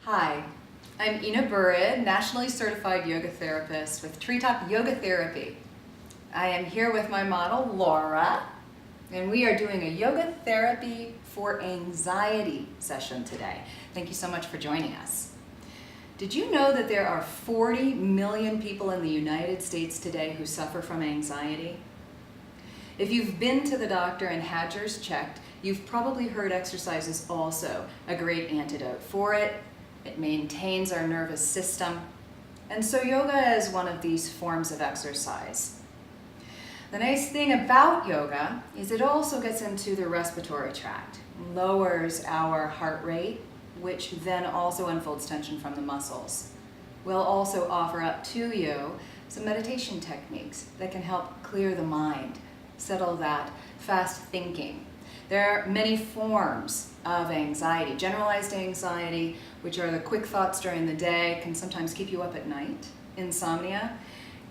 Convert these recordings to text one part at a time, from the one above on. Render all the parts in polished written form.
Hi, I'm Ena Rodriguez, nationally certified yoga therapist with Treetop Yoga Therapy. I am here with my model, Laura, and we are doing a yoga therapy for anxiety session today. Thank you so much for joining us. Did you know that there are 40 million people in the United States today who suffer from anxiety? If you've been to the doctor and had yours checked, you've probably heard exercise is also a great antidote for it. It maintains our nervous system. And so yoga is one of these forms of exercise. The nice thing about yoga is it also gets into the respiratory tract, lowers our heart rate, which then also unfolds tension from the muscles. We'll also offer up to you some meditation techniques that can help clear the mind, settle that fast thinking. There are many forms of anxiety. Generalized anxiety, which are the quick thoughts during the day, can sometimes keep you up at night, insomnia.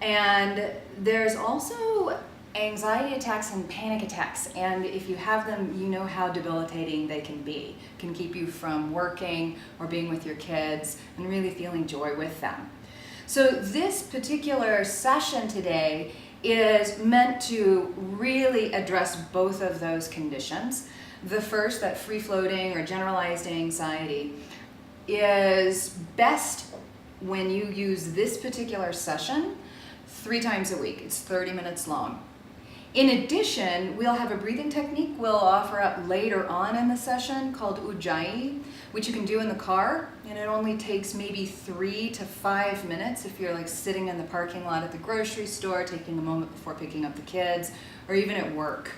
And there's also anxiety attacks and panic attacks. And if you have them, you know how debilitating they can be. Can keep you from working or being with your kids and really feeling joy with them. So this particular session today is meant to really address both of those conditions. The first, that free-floating or generalized anxiety, is best when you use this particular session 3 times a week. It's 30 minutes long. In addition, we'll have a breathing technique we'll offer up later on in the session called Ujjayi, which you can do in the car, and it only takes maybe 3 to 5 minutes if you're like sitting in the parking lot at the grocery store, taking a moment before picking up the kids, or even at work.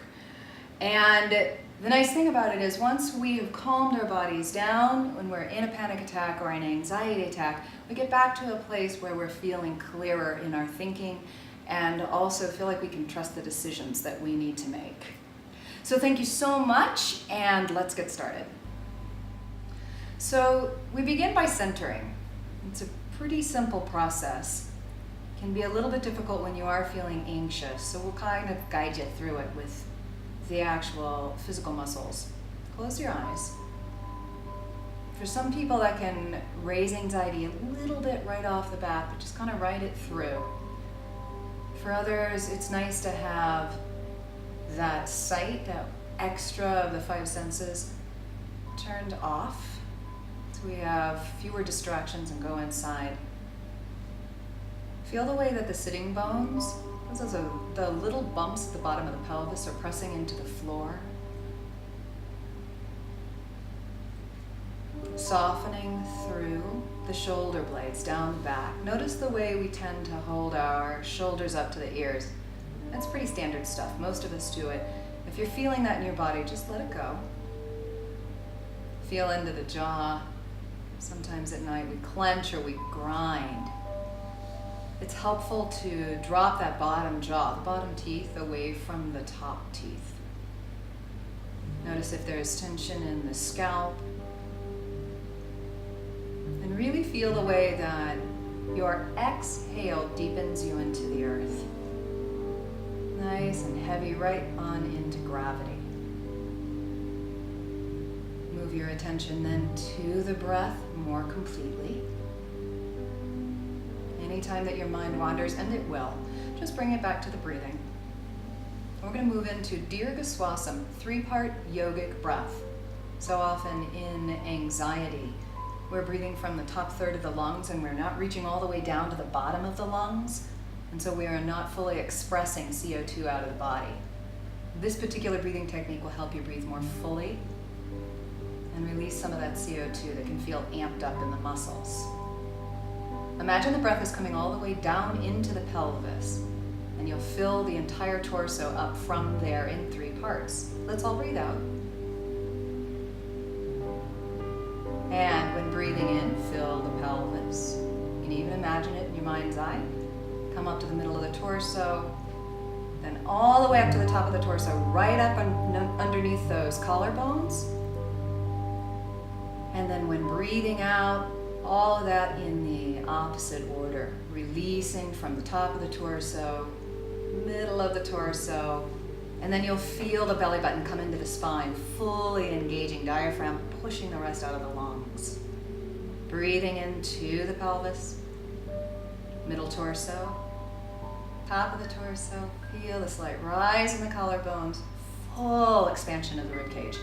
And the nice thing about it is once we have calmed our bodies down, when we're in a panic attack or an anxiety attack, we get back to a place where we're feeling clearer in our thinking and also feel like we can trust the decisions that we need to make. So thank you so much, and let's get started. So we begin by centering. It's a pretty simple process. It can be a little bit difficult when you are feeling anxious, so we'll kind of guide you through it with the actual physical muscles. Close your eyes. For some people that can raise anxiety a little bit right off the bat, but just kind of ride it through. For others, it's nice to have that sight, that extra of the 5 senses turned off, so we have fewer distractions and go inside. Feel the way that the sitting bones, those are the little bumps at the bottom of the pelvis, are pressing into the floor. Softening through the shoulder blades down the back. Notice the way we tend to hold our shoulders up to the ears. That's pretty standard stuff. Most of us do it. If you're feeling that in your body, just let it go. Feel into the jaw. Sometimes at night we clench or we grind. It's helpful to drop that bottom jaw, the bottom teeth, away from the top teeth. Notice if there's tension in the scalp. And really feel the way that your exhale deepens you into the earth. Nice and heavy, right on into gravity. Move your attention then to the breath more completely. Anytime that your mind wanders, and it will, just bring it back to the breathing. We're going to move into Dirgha Swasam, 3-part yogic breath. So often in anxiety, we're breathing from the top third of the lungs and we're not reaching all the way down to the bottom of the lungs. And so we are not fully expressing CO2 out of the body. This particular breathing technique will help you breathe more fully and release some of that CO2 that can feel amped up in the muscles. Imagine the breath is coming all the way down into the pelvis, and you'll fill the entire torso up from there in 3 parts. Let's all breathe out. And when breathing in, fill the pelvis. You can even imagine it in your mind's eye. Come up to the middle of the torso, then all the way up to the top of the torso, right up underneath those collarbones. And then when breathing out, all of that in the opposite order, releasing from the top of the torso, middle of the torso, and then you'll feel the belly button come into the spine, fully engaging diaphragm, pushing the rest out of the lungs. Breathing into the pelvis, middle torso, top of the torso. Feel the slight rise in the collarbones, full expansion of the ribcage.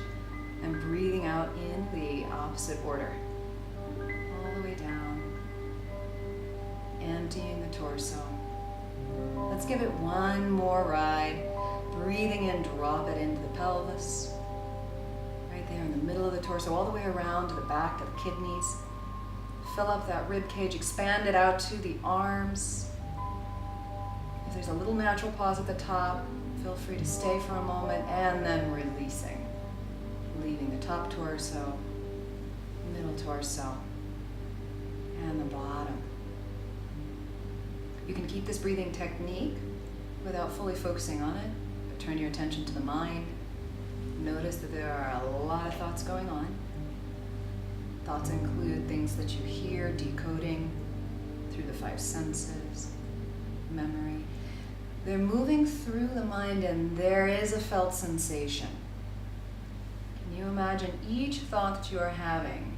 And breathing out in the opposite order. All the way down, emptying the torso. Let's give it one more ride. Breathing in, drop it into the pelvis. Right there in the middle of the torso, all the way around to the back of the kidneys. Fill up that rib cage, expand it out to the arms. If there's a little natural pause at the top, feel free to stay for a moment and then releasing. Leaving the top torso, middle torso, and the bottom. You can keep this breathing technique without fully focusing on it, but turn your attention to the mind. Notice that there are a lot of thoughts going on. Thoughts include things that you hear, decoding through the five senses, memory. They're moving through the mind and there is a felt sensation. Can you imagine each thought that you are having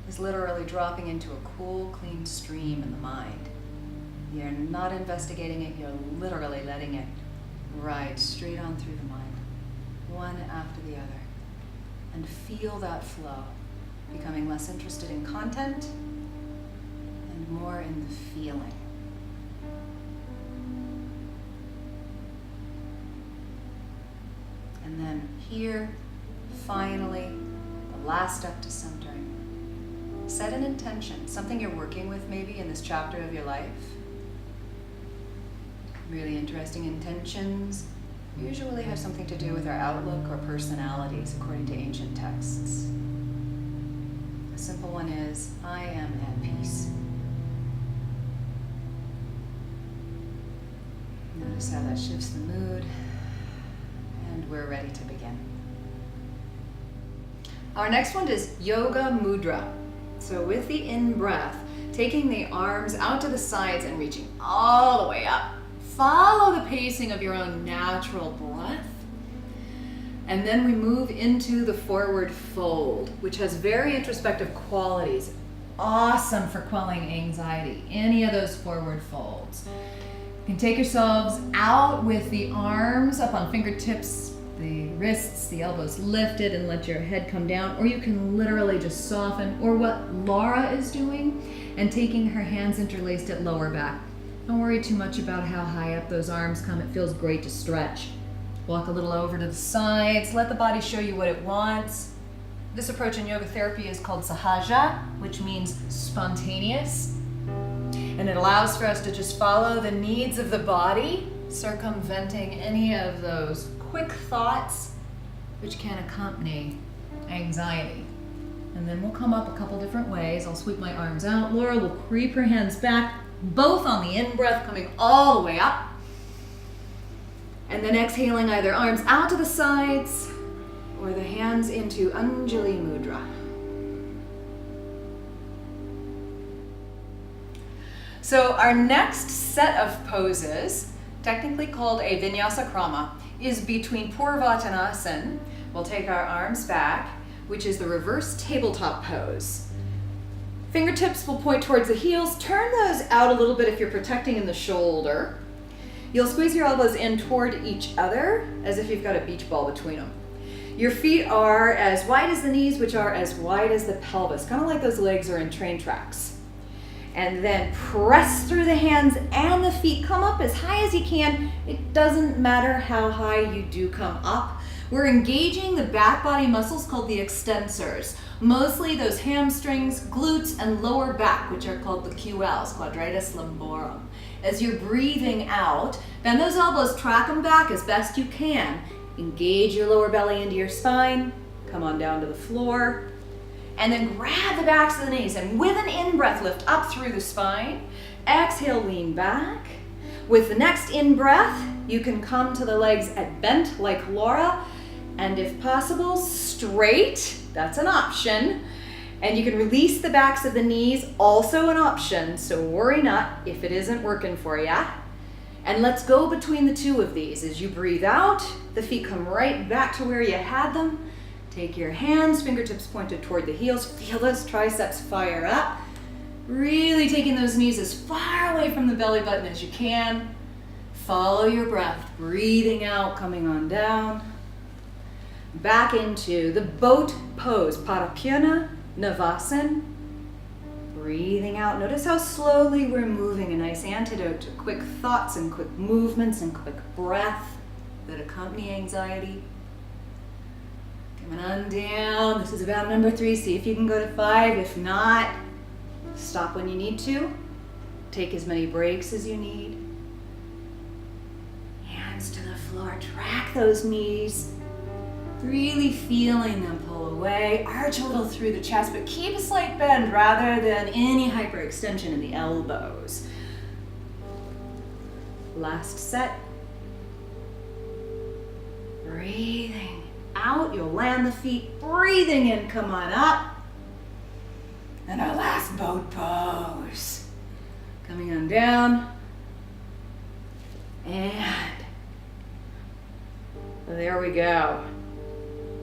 is literally dropping into a cool, clean stream in the mind. You're not investigating it, you're literally letting it ride straight on through the mind, one after the other. And feel that flow, becoming less interested in content and more in the feeling. And then here, finally, the last step to centering. Set an intention, something you're working with maybe in this chapter of your life. Really interesting intentions usually have something to do with our outlook or personalities according to ancient texts. A simple one is, I am at peace. Notice how that shifts the mood, and we're ready to begin. Our next one is Yoga Mudra. So with the in-breath, taking the arms out to the sides and reaching all the way up. Follow the pacing of your own natural breath. And then we move into the forward fold, which has very introspective qualities. Awesome for quelling anxiety, any of those forward folds. You can take yourselves out with the arms up on fingertips, the wrists, the elbows lifted, and let your head come down, or you can literally just soften, or what Laura is doing, and taking her hands interlaced at lower back. Don't worry too much about how high up those arms come. It feels great to stretch. Walk a little over to the sides. Let the body show you what it wants. This approach in yoga therapy is called sahaja, which means spontaneous. And it allows for us to just follow the needs of the body, circumventing any of those quick thoughts which can accompany anxiety. And then we'll come up a couple different ways. I'll sweep my arms out. Laura will creep her hands back, both on the in-breath, coming all the way up. And then exhaling either arms out to the sides or the hands into Anjali Mudra. So our next set of poses, technically called a Vinyasa Krama, is between Purvattanasana. We'll take our arms back, which is the reverse tabletop pose. Fingertips will point towards the heels. Turn those out a little bit if you're protecting in the shoulder. You'll squeeze your elbows in toward each other as if you've got a beach ball between them. Your feet are as wide as the knees, which are as wide as the pelvis, kind of like those legs are in train tracks. And then press through the hands and the feet. Come up as high as you can. It doesn't matter how high you do come up. We're engaging the back body muscles called the extensors. Mostly those hamstrings, glutes, and lower back, which are called the quells, quadratus lumborum. As you're breathing out, bend those elbows, track them back as best you can. Engage your lower belly into your spine. Come on down to the floor. And then grab the backs of the knees, and with an in-breath, lift up through the spine. Exhale, lean back. With the next in-breath, you can come to the legs at bent like Laura, and if possible, straight. That's an option. And you can release the backs of the knees, also an option, so worry not if it isn't working for you. And let's go between the two of these. As you breathe out, the feet come right back to where you had them. Take your hands, fingertips pointed toward the heels. Feel those triceps fire up. Really taking those knees as far away from the belly button as you can. Follow your breath, breathing out, coming on down. Back into the boat pose, Parapyana Navasana. Breathing out. Notice how slowly we're moving, a nice antidote to quick thoughts and quick movements and quick breath that accompany anxiety. Coming on down. This is about number 3. See if you can go to 5. If not, stop when you need to. Take as many breaks as you need. Hands to the floor. Track those knees. Really feeling them pull away. Arch a little through the chest, but keep a slight bend rather than any hyperextension in the elbows. Last set. Breathing out, you'll land the feet. Breathing in, come on up. And our last boat pose. Coming on down. And there we go.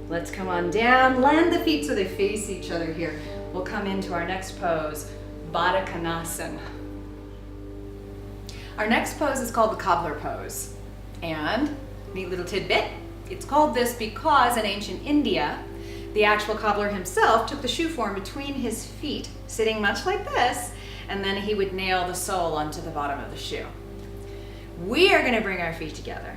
Let's come on down, land the feet so they face each other here. We'll come into our next pose, Baddha Konasana. Our next pose is called the Cobbler Pose. And, neat little tidbit, it's called this because in ancient India, the actual cobbler himself took the shoe form between his feet, sitting much like this, and then he would nail the sole onto the bottom of the shoe. We are going to bring our feet together.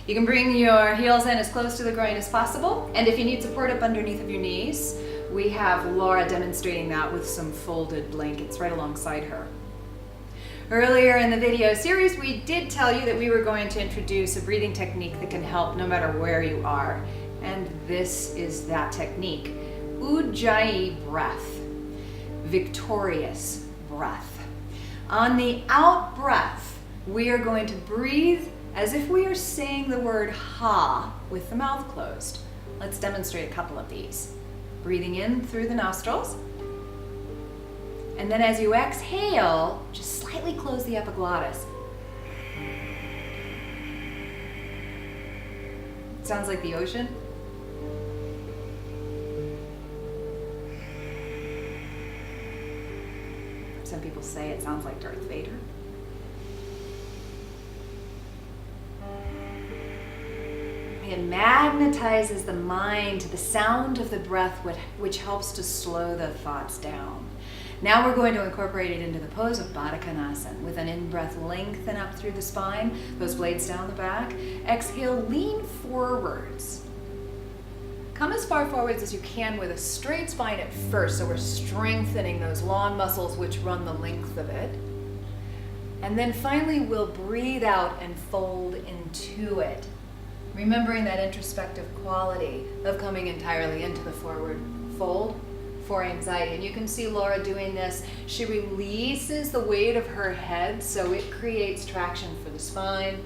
You can bring your heels in as close to the groin as possible, and if you need support up underneath of your knees, we have Laura demonstrating that with some folded blankets right alongside her. Earlier in the video series, we did tell you that we were going to introduce a breathing technique that can help no matter where you are, and this is that technique. Ujjayi breath, victorious breath. On the out breath, we are going to breathe as if we are saying the word ha with the mouth closed. Let's demonstrate a couple of these. Breathing in through the nostrils. And then as you exhale, just slightly close the epiglottis. Sounds like the ocean. Some people say it sounds like Darth Vader. It magnetizes the mind to the sound of the breath, which helps to slow the thoughts down. Now we're going to incorporate it into the pose of Baddha Konasana. With an in-breath, lengthen up through the spine, those blades down the back. Exhale, lean forwards. Come as far forwards as you can with a straight spine at first, so we're strengthening those long muscles which run the length of it. And then finally we'll breathe out and fold into it. Remembering that introspective quality of coming entirely into the forward fold for anxiety. And you can see Laura doing this. She releases the weight of her head so it creates traction for the spine.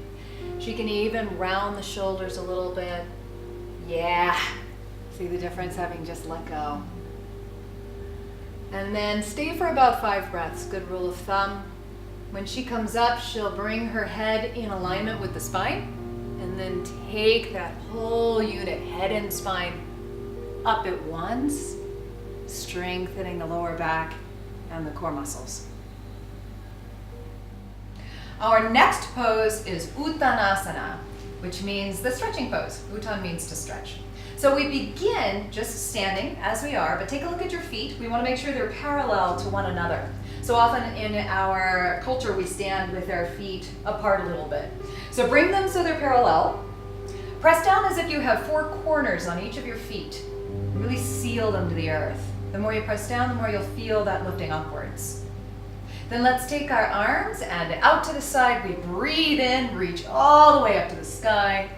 She can even round the shoulders a little bit. Yeah, see the difference having just let go. And then stay for about 5 breaths, good rule of thumb. When she comes up, she'll bring her head in alignment with the spine. And then take that whole unit, head and spine, up at once, strengthening the lower back and the core muscles. Our next pose is Uttanasana, which means the stretching pose. Uttan means to stretch. So we begin just standing as we are, but take a look at your feet. We want to make sure they're parallel to one another. So often in our culture, we stand with our feet apart a little bit. So bring them so they're parallel. Press down as if you have 4 corners on each of your feet. Really seal them to the earth. The more you press down, the more you'll feel that lifting upwards. Then let's take our arms and out to the side. We breathe in, reach all the way up to the sky.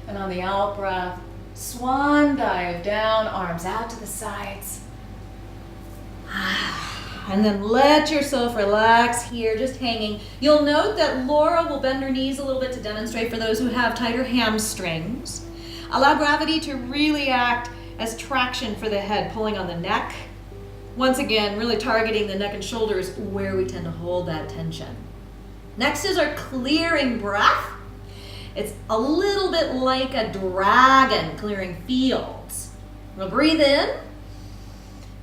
And on the out breath, swan dive down, arms out to the sides. And then let yourself relax here, just hanging. You'll note that Laura will bend her knees a little bit to demonstrate for those who have tighter hamstrings. Allow gravity to really act as traction for the head, pulling on the neck. Once again, really targeting the neck and shoulders where we tend to hold that tension. Next is our clearing breath. It's a little bit like a dragon clearing fields. We'll breathe in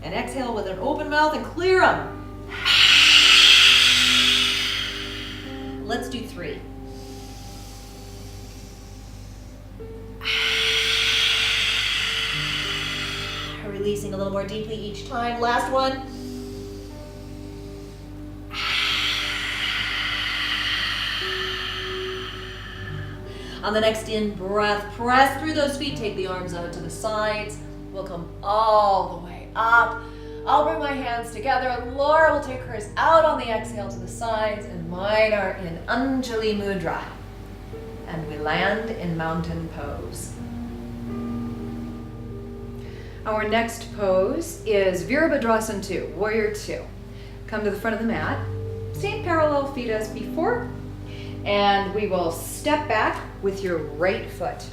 and exhale with an open mouth and clear them. Let's do 3. Releasing a little more deeply each time. Last one. On the next in breath, press through those feet, take the arms out to the sides. We'll come all the way up. I'll bring my hands together. Laura will take hers out on the exhale to the sides, and mine are in Anjali Mudra. And we land in Mountain Pose. Our next pose is Veerabhadra 2, Warrior 2. Come to the front of the mat, same parallel feet as before, and we will step back with your right foot.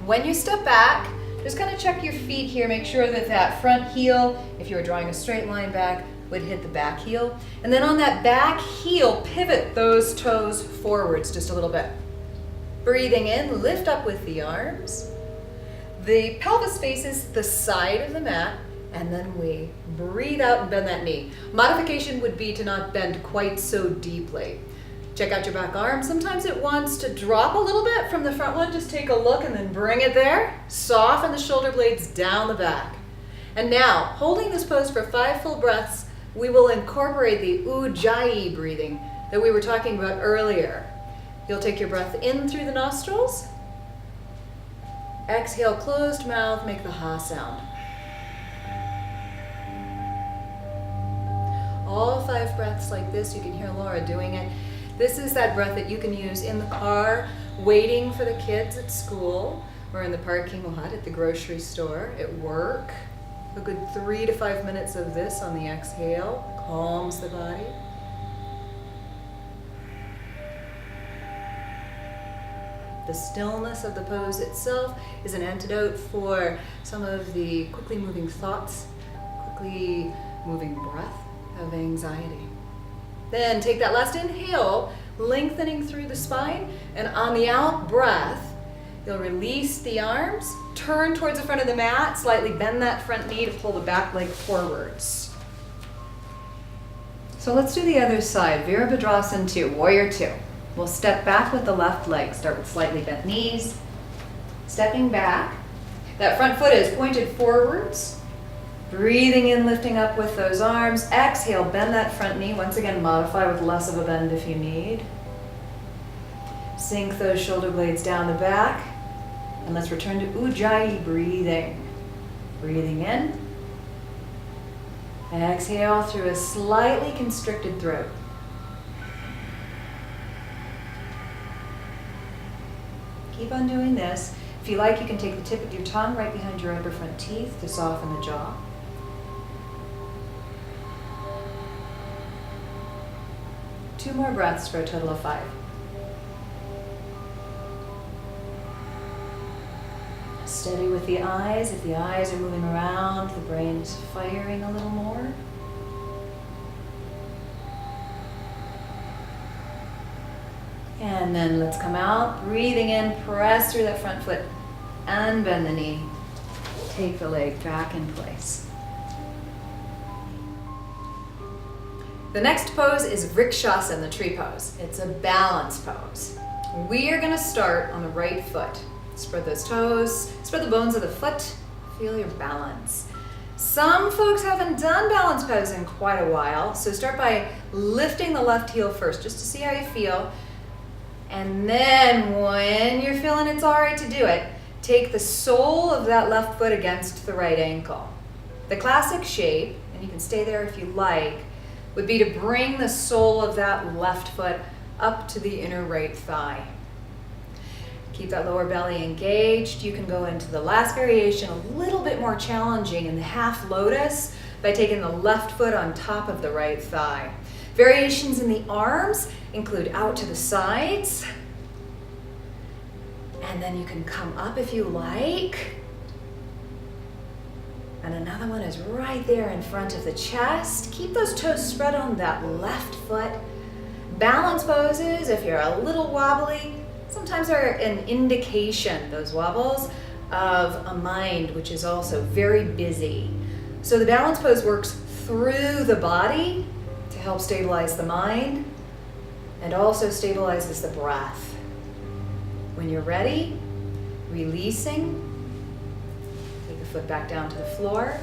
When you step back, just kind of check your feet here, make sure that that front heel, if you were drawing a straight line back, would hit the back heel. And then on that back heel, pivot those toes forwards just a little bit. Breathing in, lift up with the arms. The pelvis faces the side of the mat, and then we breathe out and bend that knee. Modification would be to not bend quite so deeply. Check out your back arm. Sometimes it wants to drop a little bit from the front one. Just take a look and then bring it there. Soften the shoulder blades down the back. And now, holding this pose for 5 full breaths, we will incorporate the Ujjayi breathing that we were talking about earlier. You'll take your breath in through the nostrils. Exhale, closed mouth, make the ha sound. All 5 breaths like this, you can hear Laura doing it. This is that breath that you can use in the car, waiting for the kids at school, or in the parking lot at the grocery store, at work. A good 3 to 5 minutes of this on the exhale calms the body. The stillness of the pose itself is an antidote for some of the quickly moving thoughts, quickly moving breath of anxiety. Then take that last inhale, lengthening through the spine, and on the out breath, you'll release the arms, turn towards the front of the mat, slightly bend that front knee to pull the back leg forwards. So let's do the other side, Veerabhadra 2, Warrior 2. We'll step back with the left leg. Start with slightly bent knees. Stepping back. That front foot is pointed forwards. Breathing in, lifting up with those arms. Exhale, bend that front knee. Once again, modify with less of a bend if you need. Sink those shoulder blades down the back. And let's return to Ujjayi breathing. Breathing in. Exhale through a slightly constricted throat. Keep on doing this. If you like, you can take the tip of your tongue right behind your upper front teeth to soften the jaw. Two more breaths for a total of 5. Steady with the eyes. If the eyes are moving around, the brain is firing a little more. And then let's come out, breathing in, press through that front foot, unbend the knee. Take the leg back in place. The next pose is Vrikshasana, the tree pose. It's a balance pose. We are gonna start on the right foot. Spread those toes, spread the bones of the foot, feel your balance. Some folks haven't done balance pose in quite a while, so start by lifting the left heel first, just to see how you feel. And then when you're feeling it's all right to do it, take the sole of that left foot against the right ankle. The classic shape, and you can stay there if you like, would be to bring the sole of that left foot up to the inner right thigh. Keep that lower belly engaged. You can go into the last variation, a little bit more challenging in the half lotus by taking the left foot on top of the right thigh. Variations in the arms include out to the sides. And then you can come up if you like. And another one is right there in front of the chest. Keep those toes spread on that left foot. Balance poses, if you're a little wobbly, sometimes are an indication, those wobbles, of a mind which is also very busy. So the balance pose works through the body to help stabilize the mind and also stabilizes the breath. When you're ready, releasing, take the foot back down to the floor.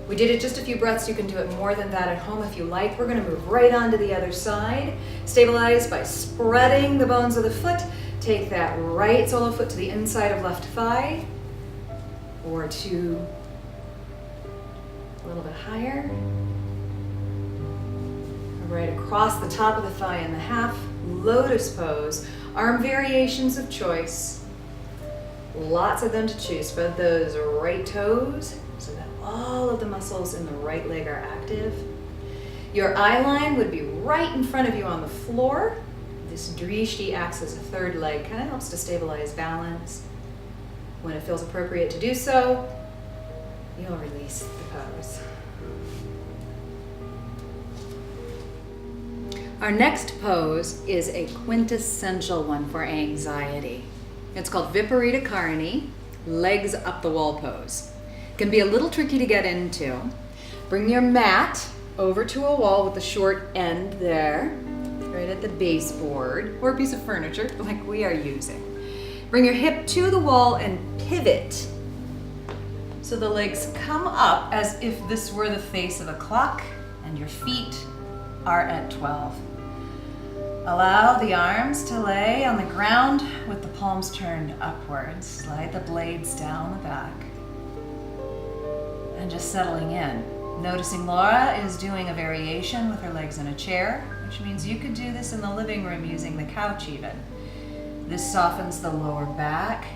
We did it just a few breaths. You can do it more than that at home if you like. We're going to move right on to the other side. Stabilize by spreading the bones of the foot. Take that right solo foot to the inside of left thigh or to a little bit higher. Right across the top of the thigh in the half lotus pose. Arm variations of choice. Lots of them to choose. Spread those right toes so that all of the muscles in the right leg are active. Your eye line would be right in front of you on the floor. This drishti acts as a third leg, kind of helps to stabilize balance. When it feels appropriate to do so, you'll release the pose. Our next pose is a quintessential one for anxiety. It's called Viparita Karani, legs up the wall pose. It can be a little tricky to get into. Bring your mat over to a wall with the short end there, right at the baseboard, or a piece of furniture like we are using. Bring your hip to the wall and pivot. So the legs come up as if this were the face of a clock and your feet are at 12. Allow the arms to lay on the ground with the palms turned upwards. Slide the blades down the back. And just settling in. Noticing Laura is doing a variation with her legs in a chair, which means you could do this in the living room using the couch even. This softens the lower back.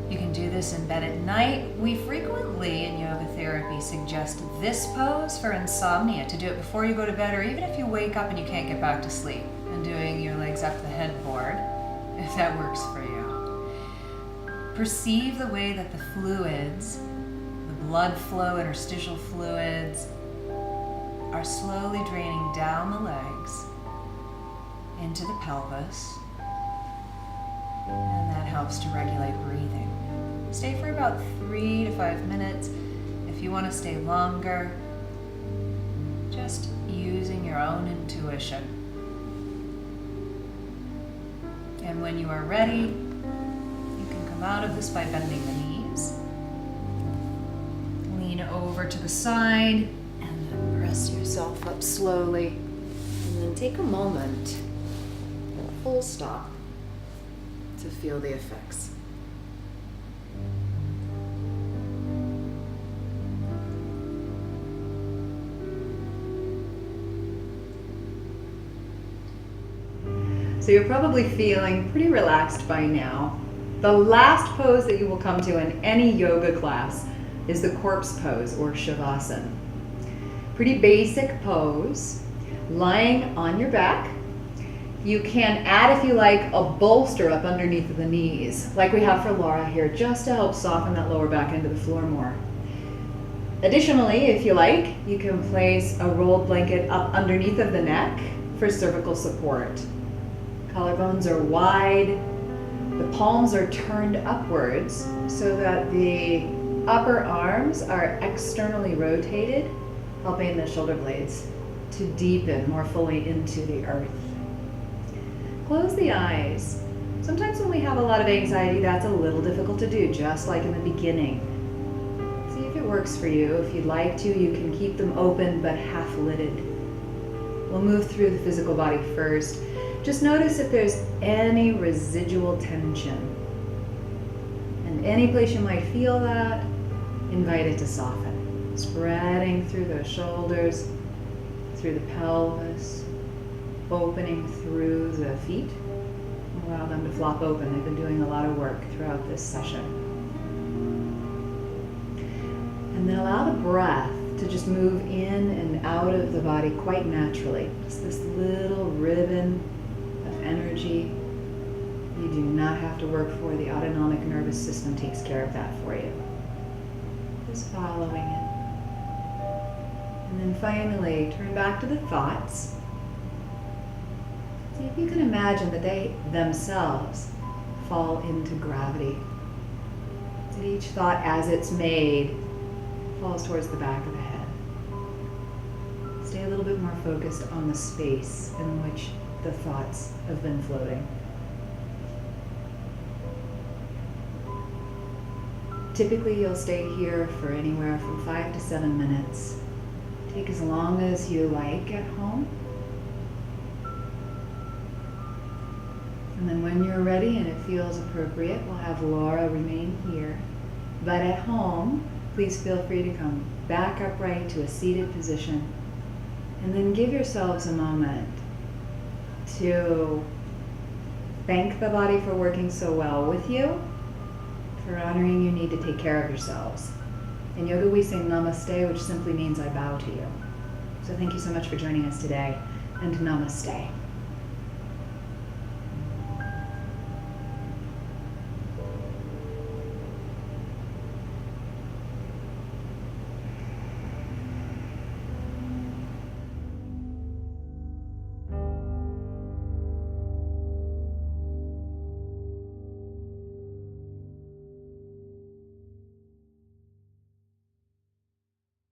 You can do this in bed at night. We frequently in yoga therapy suggest this pose for insomnia, to do it before you go to bed or even if you wake up and you can't get back to sleep, and doing your legs up the headboard, if that works for you. Perceive the way that the fluids, the blood flow, interstitial fluids, are slowly draining down the legs into the pelvis, and that helps to regulate breathing. Stay for about 3 to 5 minutes. If you want to stay longer, just using your own intuition. And when you are ready, you can come out of this by bending the knees. Lean over to the side and then press yourself up slowly. And then take a moment, full stop, to feel the effects. So you're probably feeling pretty relaxed by now. The last pose that you will come to in any yoga class is the corpse pose or shavasana. Pretty basic pose, lying on your back. You can add, if you like, a bolster up underneath the knees, like we have for Laura here, just to help soften that lower back into the floor more. Additionally, if you like, you can place a rolled blanket up underneath of the neck for cervical support. Collarbones are wide, the palms are turned upwards so that the upper arms are externally rotated, helping the shoulder blades to deepen more fully into the earth. Close the eyes. Sometimes when we have a lot of anxiety, that's a little difficult to do, just like in the beginning. See if it works for you. If you'd like to, you can keep them open but half-lidded. We'll move through the physical body first. Just notice if there's any residual tension. And any place you might feel that, invite it to soften. Spreading through the shoulders, through the pelvis, opening through the feet. Allow them to flop open. They've been doing a lot of work throughout this session. And then allow the breath to just move in and out of the body quite naturally. Just this little ribbon of energy. You do not have to work for. The autonomic nervous system takes care of that for you. Just following it. And then finally, turn back to the thoughts. See if you can imagine that they themselves fall into gravity. That each thought as it's made falls towards the back of the head. Stay a little bit more focused on the space in which the thoughts have been floating. Typically, you'll stay here for anywhere from 5 to 7 minutes. Take as long as you like at home. And then when you're ready and it feels appropriate, we'll have Laura remain here. But at home, please feel free to come back upright to a seated position. And then give yourselves a moment to thank the body for working so well with you, for honoring your need to take care of yourselves. In yoga we say namaste, which simply means I bow to you. So thank you so much for joining us today, and namaste.